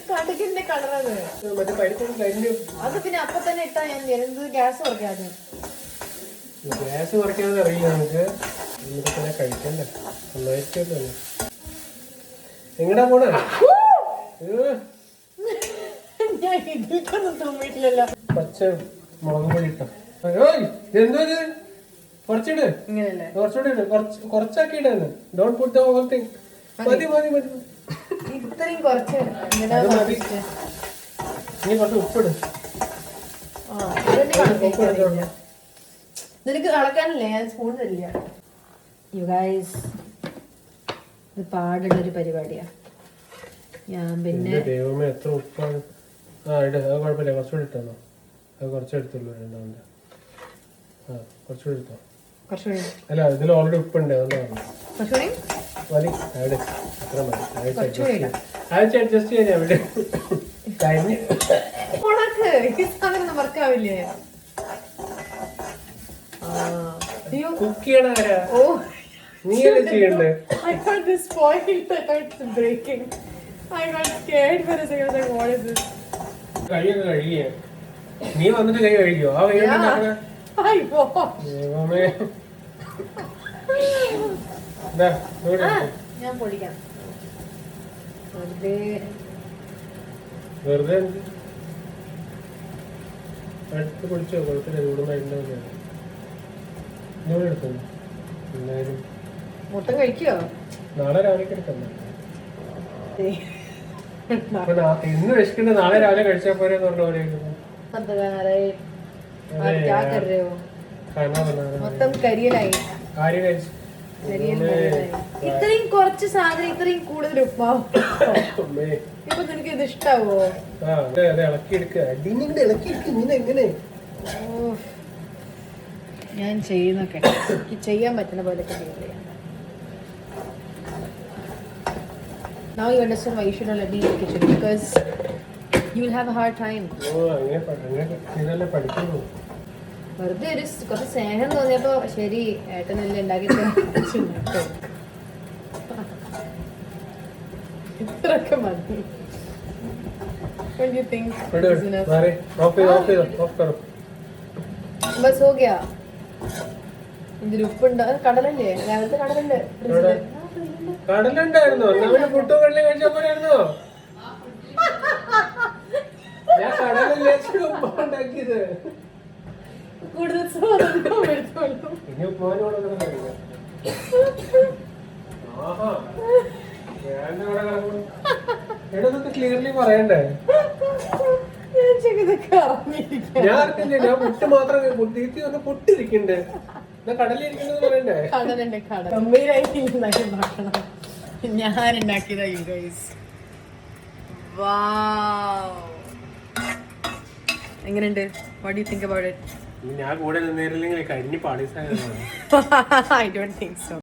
കടുകിന്റെ കളറത് അത് പിന്നെ അപ്പൊ തന്നെ ഇട്ടാ ഞാൻ ഗ്യാസ് കുറയ്ക്കാതെ അറിയില്ല നമുക്ക് പിന്നെ കഴിക്കണ്ടേ നന്നായിട്ട് എങ്ങടാ പോണേ ഞാൻ ഇതിൽക്കൊന്നും തുമ്മിട്ടില്ലല്ലോ പച്ച മുളക് പൊടി ഇട്ടോ എന്തോ കുറച്ചിട് കുറച്ചുകൂടി ഇട് കുറച്ചാക്കി ഇടാന്ന് don't put the whole thing മതി മതി മതി ഇത്രയും കുറച്ച് നീ കുറച്ച് ഉപ്പിട് നിനക്ക് കളക്കാനല്ലേ ഞാൻ സ്പൂൺ തരില്ല യു ഗൈസ് ഇത് പാടുള്ളൊരു പരിപാടിയാ ഞാൻ പിന്നെ ദൈവമേ എത്ര ഉപ്പാണ് ഇട് അത് കുഴപ്പമില്ല കുറച്ചുകൂടി ഇട്ടോ അത് കുറച്ചെടുത്തുള്ളൂ രണ്ടാമത് കുറച്ചുകൂടി എടുത്തോ അല്ല ഇതിൽ ഓൾറെഡി ഉപ്പുണ്ട് അതുകൊണ്ടാണ് മതി അവിടെ അത്ര മതി അഡ്ജസ്റ്റ് ചെയ്യാൻ അവിടെ കഴിഞ്ഞ് വർക്കാവില്ലേ കുക്ക് ചെയ്യണ ആരാ നീയല്ലേ ചെയ്യണ്ടേ കഴിയൊക്കെ കഴിയേ നീ വന്നിട്ട് കൈ കഴിക്കോ ആ കൈ ദൈവമേ ഞാൻ പൊടിക്കാം വെറുതെ അടുത്ത് പൊടിച്ചോ കുഴപ്പമില്ല ചൂടുണ്ടായിട്ടുണ്ടാവില്ല എടുത്തു എന്തായാലും മുട്ട കഴിക്കോ നാളെ രാവിലെ എടുക്കണ്ട ഇന്ന് വിശക്കണ്ട നാളെ രാവിലെ കഴിച്ചാൽ പോരെ പറഞ്ഞ പോലെ മൊത്തം കരിയലായി ഇത്രയും കുറച്ച് സാധനം ഇത്രയും കൂടുതൽ ഉപ്പാവും ഇപ്പൊ നിനക്ക് ഇത് ഇഷ്ടാവോ ഞാൻ ചെയ്യുന്നൊക്കെ ചെയ്യാൻ പറ്റുന്ന പോലെയൊക്കെ ചെയ്യില്ല Now you understand why you should not let me in the kitchen because you will have a hard time. വെറുതെ ഒരു കുറച്ച് സ്നേഹം തോന്നിയപ്പോ ശരി ഏട്ടനെല്ലാം ഉണ്ടാക്കി ഇത്രയൊക്കെ മതി. ബസ് ഹോ ഗയാ. ഇതിൽ ഉപ്പുണ്ട് കടലല്ലേ രാവിലത്തെ കടലുണ്ട് കടലുണ്ടായിരുന്നോ പുട്ടും കടലും കഴിച്ചാൽ പോരായിരുന്നോ ഞാൻ കടലല്ലേ ഉണ്ടാക്കിയത് ക്ലിയർലി പറയണ്ടേ ഞാൻ അറിഞ്ഞില്ലേ ഞാൻ പുട്ട് മാത്രം പൊട്ടിരിക്കണ്ടേ കടലിരിക്കുന്നത് പറയണ്ടേ ഞാൻ ഉണ്ടാക്കിയതാ യു ഗൈസ്. എങ്ങനെയുണ്ട്? What do you think about it? ഞാൻ കൂടെ നിന്നിരുന്നെങ്കിൽ കരിഞ്ഞ് പാളീസായിരുന്നു. I don't think so.